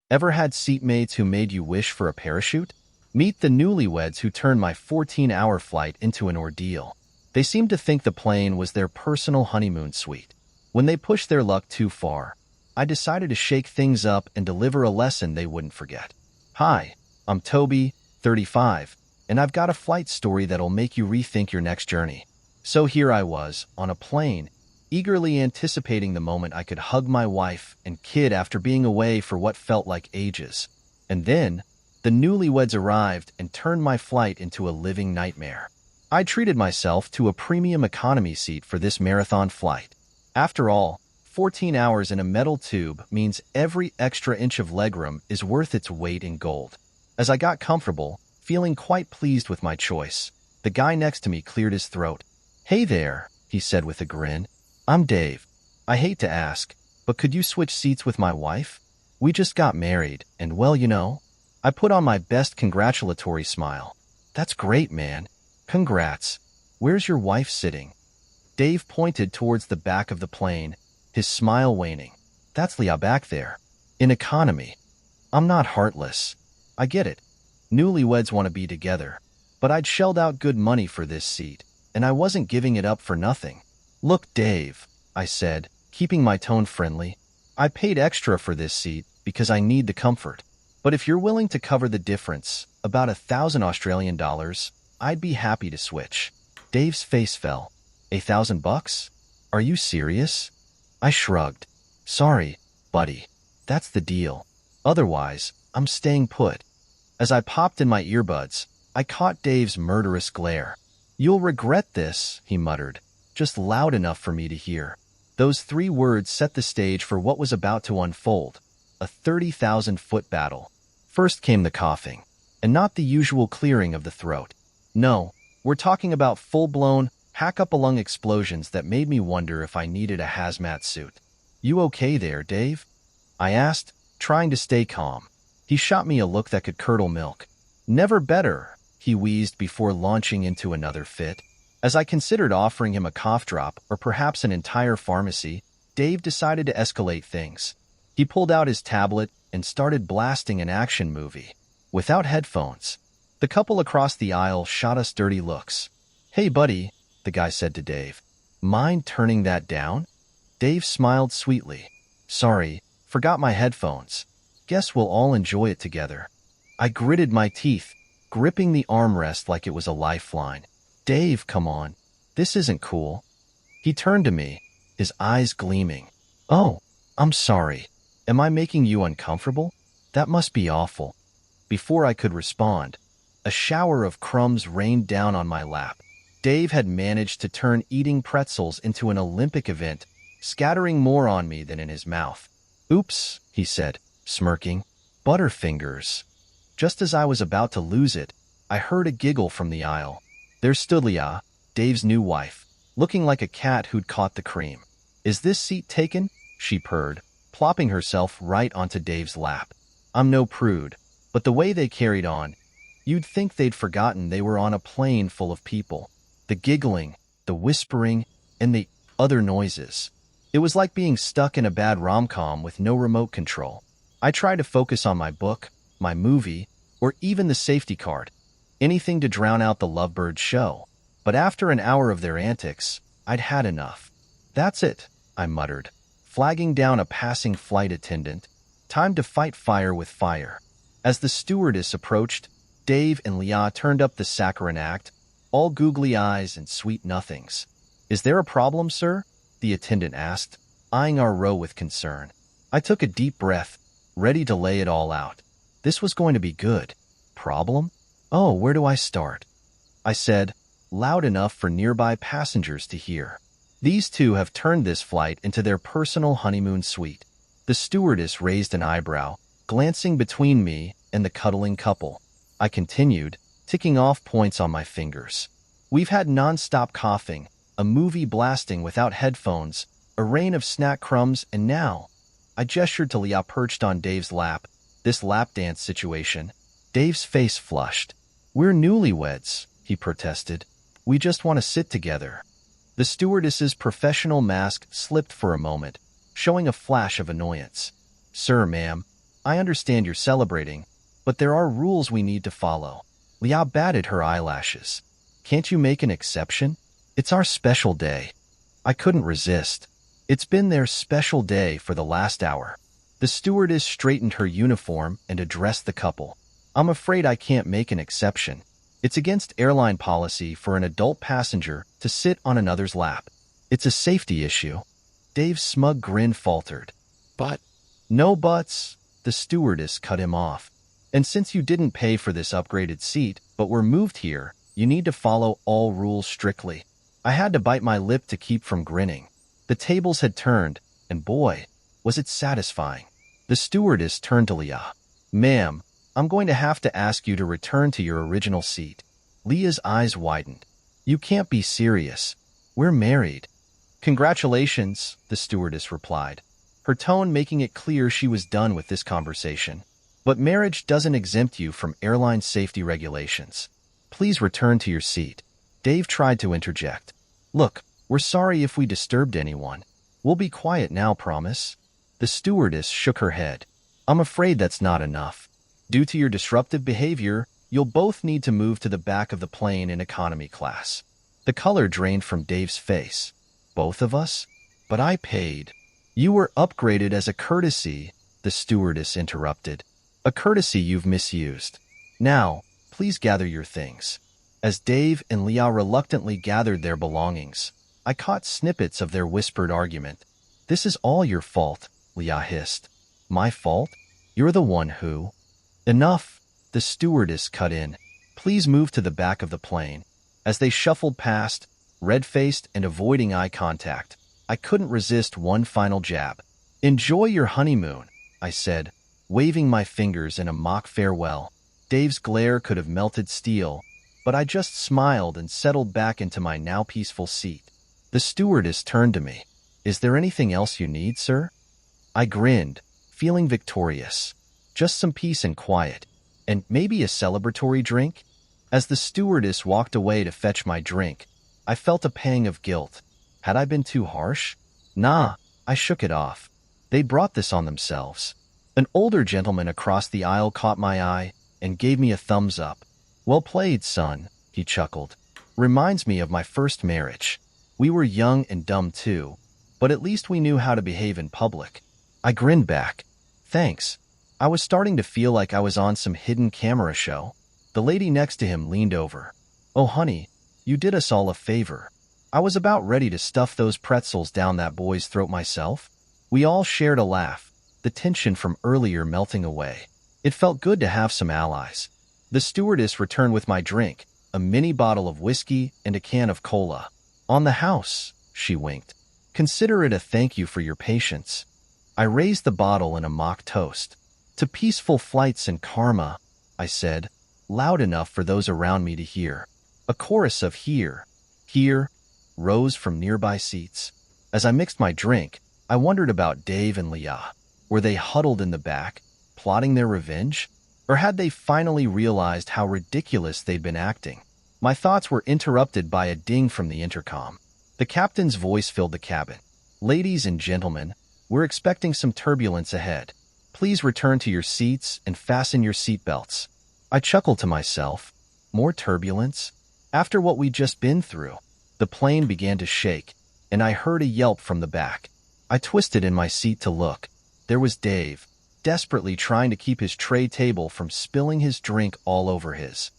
Ever had seatmates who made you wish for a parachute? Meet the newlyweds who turned my 14-hour flight into an ordeal. They seemed to think the plane was their personal honeymoon suite. When they pushed their luck too far, I decided to shake things up and deliver a lesson they wouldn't forget. Hi, I'm Toby, 35, and I've got a flight story that'll make you rethink your next journey. So here I was, on a plane, eagerly anticipating the moment I could hug my wife and kid after being away for what felt like ages. And then, the newlyweds arrived and turned my flight into a living nightmare. I treated myself to a premium economy seat for this marathon flight. After all, 14 hours in a metal tube means every extra inch of legroom is worth its weight in gold. As I got comfortable, feeling quite pleased with my choice, the guy next to me cleared his throat. "Hey there," he said with a grin. "I'm Dave. I hate to ask, but could you switch seats with my wife? We just got married, and well, you know." I put on my best congratulatory smile. "That's great, man. Congrats. Where's your wife sitting?" Dave pointed towards the back of the plane, his smile waning. "That's Leah back there. In economy." I'm not heartless. I get it. Newlyweds want to be together, but I'd shelled out good money for this seat, and I wasn't giving it up for nothing. "Look, Dave," I said, keeping my tone friendly. "I paid extra for this seat because I need the comfort. But if you're willing to cover the difference, about $1,000 Australian, I'd be happy to switch." Dave's face fell. $1,000? Are you serious?" I shrugged. "Sorry, buddy. That's the deal. Otherwise, I'm staying put." As I popped in my earbuds, I caught Dave's murderous glare. "You'll regret this," he muttered, just loud enough for me to hear. Those 3 words set the stage for what was about to unfold, a 30,000-foot battle. First came the coughing, and not the usual clearing of the throat. No, we're talking about full-blown, hack-up-a-lung explosions that made me wonder if I needed a hazmat suit. "You okay there, Dave?" I asked, trying to stay calm. He shot me a look that could curdle milk. "Never better," he wheezed before launching into another fit. As I considered offering him a cough drop or perhaps an entire pharmacy, Dave decided to escalate things. He pulled out his tablet and started blasting an action movie. Without headphones. The couple across the aisle shot us dirty looks. "Hey, buddy," the guy said to Dave. "Mind turning that down?" Dave smiled sweetly. "Sorry, forgot my headphones. Guess we'll all enjoy it together." I gritted my teeth, gripping the armrest like it was a lifeline. "Dave, come on. This isn't cool." He turned to me, his eyes gleaming. "Oh, I'm sorry. Am I making you uncomfortable? That must be awful." Before I could respond, a shower of crumbs rained down on my lap. Dave had managed to turn eating pretzels into an Olympic event, scattering more on me than in his mouth. "Oops," he said, smirking. "Butterfingers." Just as I was about to lose it, I heard a giggle from the aisle. There stood Leah, Dave's new wife, looking like a cat who'd caught the cream. "Is this seat taken?" she purred, plopping herself right onto Dave's lap. I'm no prude, but the way they carried on, you'd think they'd forgotten they were on a plane full of people. The giggling, the whispering, and the other noises. It was like being stuck in a bad rom-com with no remote control. I tried to focus on my book, my movie, or even the safety card. Anything to drown out the lovebirds show. But after an hour of their antics, I'd had enough. "That's it," I muttered, flagging down a passing flight attendant. "Time to fight fire with fire." As the stewardess approached, Dave and Leah turned up the saccharine act, all googly eyes and sweet nothings. "Is there a problem, sir?" the attendant asked, eyeing our row with concern. I took a deep breath, ready to lay it all out. This was going to be good. Problem? "Oh, where do I start?" I said, loud enough for nearby passengers to hear. "These two have turned this flight into their personal honeymoon suite." The stewardess raised an eyebrow, glancing between me and the cuddling couple. I continued, ticking off points on my fingers. "We've had non-stop coughing, a movie blasting without headphones, a rain of snack crumbs, and now—" I gestured to Leah perched on Dave's lap. "This lap dance situation." Dave's face flushed. "We're newlyweds," he protested. "We just want to sit together." The stewardess's professional mask slipped for a moment, showing a flash of annoyance. "Sir, ma'am, I understand you're celebrating, but there are rules we need to follow. Leah batted her eyelashes. Can't you make an exception? It's our special day. I couldn't resist. It's been their special day for the last hour. The stewardess straightened her uniform and addressed the couple. I'm afraid I can't make an exception. It's against airline policy for an adult passenger to sit on another's lap. It's a safety issue. Dave's smug grin faltered. But No buts, the stewardess cut him off. And since you didn't pay for this upgraded seat, but were moved here, you need to follow all rules strictly. I had to bite my lip to keep from grinning. The tables had turned, and boy, was it satisfying. The stewardess turned to Leah. Ma'am, I'm going to have to ask you to return to your original seat. Leah's eyes widened. You can't be serious. We're married. Congratulations, the stewardess replied, her tone making it clear she was done with this conversation. But marriage doesn't exempt you from airline safety regulations. Please return to your seat. Dave tried to interject. Look, we're sorry if we disturbed anyone. We'll be quiet now, promise. The stewardess shook her head. I'm afraid that's not enough. Due to your disruptive behavior, you'll both need to move to the back of the plane in economy class. The color drained from Dave's face. Both of us? But I paid. You were upgraded as a courtesy, the stewardess interrupted. A courtesy you've misused. Now, please gather your things. As Dave and Leah reluctantly gathered their belongings, I caught snippets of their whispered argument. This is all your fault, Leah hissed. My fault? You're the one who... Enough, the stewardess cut in. Please move to the back of the plane. As they shuffled past, red-faced and avoiding eye contact, I couldn't resist one final jab. Enjoy your honeymoon, I said, waving my fingers in a mock farewell. Dave's glare could have melted steel, but I just smiled and settled back into my now peaceful seat. The stewardess turned to me. Is there anything else you need, sir? I grinned, feeling victorious. Just some peace and quiet, and maybe a celebratory drink? As the stewardess walked away to fetch my drink, I felt a pang of guilt. Had I been too harsh? Nah, I shook it off. They brought this on themselves. An older gentleman across the aisle caught my eye and gave me a thumbs up. Well played, son, he chuckled. Reminds me of my first marriage. We were young and dumb too, but at least we knew how to behave in public. I grinned back. Thanks. I was starting to feel like I was on some hidden camera show. The lady next to him leaned over. Oh, honey, you did us all a favor. I was about ready to stuff those pretzels down that boy's throat myself. We all shared a laugh, the tension from earlier melting away. It felt good to have some allies. The stewardess returned with my drink, a mini bottle of whiskey and a can of cola. On the house, she winked. Consider it a thank you for your patience. I raised the bottle in a mock toast. To peaceful flights and karma, I said, loud enough for those around me to hear. A chorus of hear, hear, rose from nearby seats. As I mixed my drink, I wondered about Dave and Leah. Were they huddled in the back, plotting their revenge? Or had they finally realized how ridiculous they'd been acting? My thoughts were interrupted by a ding from the intercom. The captain's voice filled the cabin. Ladies and gentlemen, we're expecting some turbulence ahead. Please return to your seats and fasten your seatbelts. I chuckled to myself. More turbulence? After what we'd just been through. The plane began to shake, and I heard a yelp from the back. I twisted in my seat to look. There was Dave, desperately trying to keep his tray table from spilling his drink all over his.